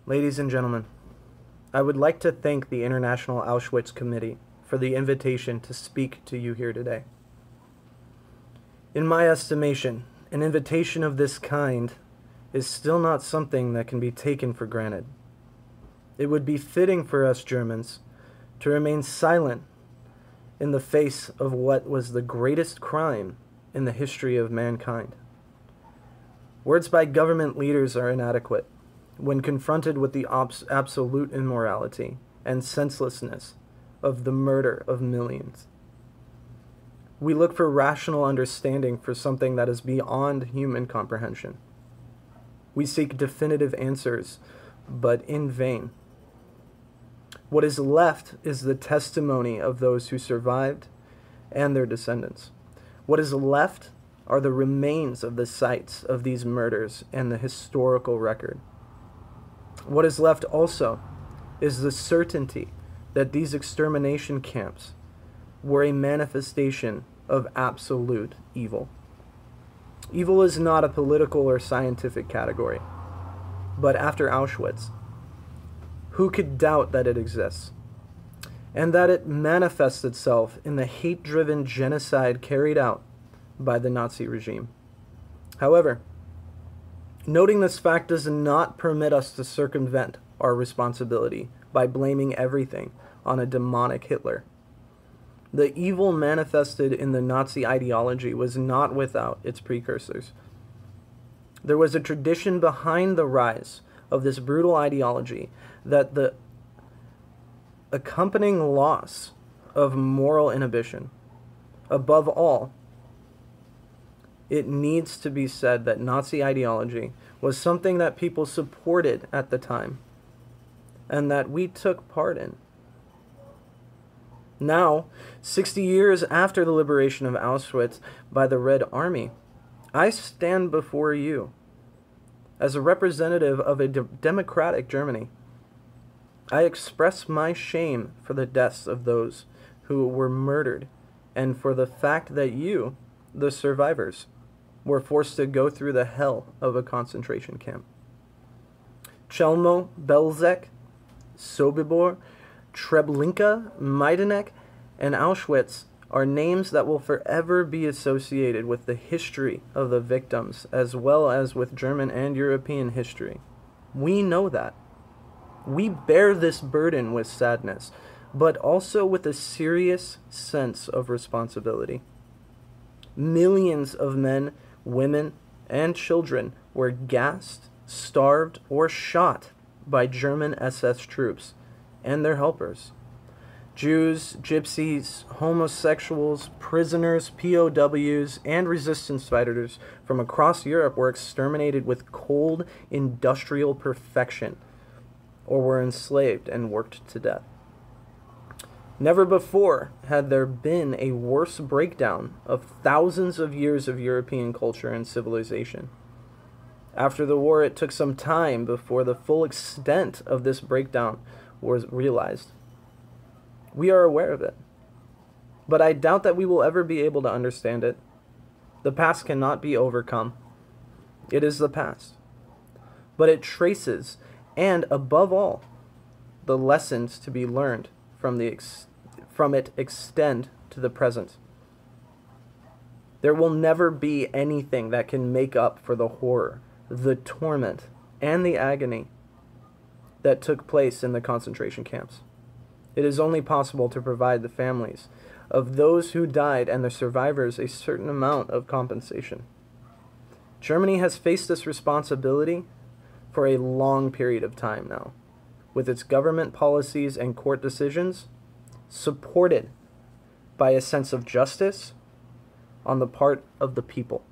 Ladies and gentlemen, I would like to thank the International Auschwitz Committee for the invitation to speak to you here today. In my estimation, an invitation of this kind is still not something that can be taken for granted. It would be fitting for us Germans to remain silent in the face of what was the greatest crime in the history of mankind. Words by government leaders are inadequate when confronted with the absolute immorality and senselessness of the murder of millions. We look for rational understanding for something that is beyond human comprehension. We seek definitive answers, but in vain. What is left is the testimony of those who survived and their descendants. What is left are the remains of the sites of these murders and the historical record. What is left also is the certainty that these extermination camps were a manifestation of absolute evil. Evil is not a political or scientific category, but after Auschwitz, who could doubt that it exists, and that it manifests itself in the hate-driven genocide carried out by the Nazi regime? However, noting this fact does not permit us to circumvent our responsibility by blaming everything on a demonic Hitler. The evil manifested in the Nazi ideology was not without its precursors. There was a tradition behind the rise of this brutal ideology that the accompanying loss of moral inhibition. Above all, it needs to be said that Nazi ideology was something that people supported at the time and that we took part in. Now, 60 years after the liberation of Auschwitz by the Red Army, I stand before you as a representative of a democratic Germany. I express my shame for the deaths of those who were murdered and for the fact that you, the survivors, were forced to go through the hell of a concentration camp. Chelmo, Belzec, Sobibor, Treblinka, Majdanek, and Auschwitz are names that will forever be associated with the history of the victims as well as with German and European history. We know that. We bear this burden with sadness, but also with a serious sense of responsibility. Millions of men, women, and children were gassed, starved, or shot by German SS troops and their helpers. Jews, gypsies, homosexuals, prisoners, POWs, and resistance fighters from across Europe were exterminated with cold industrial perfection, or were enslaved and worked to death. Never before had there been a worse breakdown of thousands of years of European culture and civilization. After the war, it took some time before the full extent of this breakdown was realized. We are aware of it, but I doubt that we will ever be able to understand it. The past cannot be overcome. It is the past. But it traces, and above all, the lessons to be learned from it extend to the present. There will never be anything that can make up for the horror, the torment, and the agony that took place in the concentration camps. It is only possible to provide the families of those who died and the survivors a certain amount of compensation. Germany has faced this responsibility for a long period of time now, with its government policies and court decisions supported by a sense of justice on the part of the people.